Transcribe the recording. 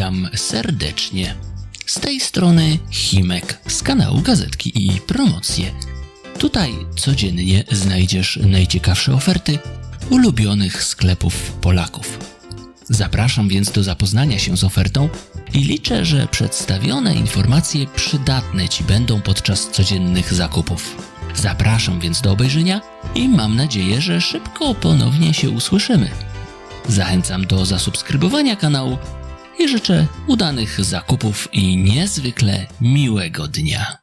Witam serdecznie. Z tej strony 𝐋𝐈𝐃 z kanału Gazetki i Promocje. Tutaj codziennie znajdziesz najciekawsze oferty ulubionych sklepów Polaków. Zapraszam więc do zapoznania się z ofertą i liczę, że przedstawione informacje przydatne Ci będą podczas codziennych zakupów. Zapraszam więc do obejrzenia i mam nadzieję, że szybko ponownie się usłyszymy. Zachęcam do zasubskrybowania kanału i życzę udanych zakupów i niezwykle miłego dnia.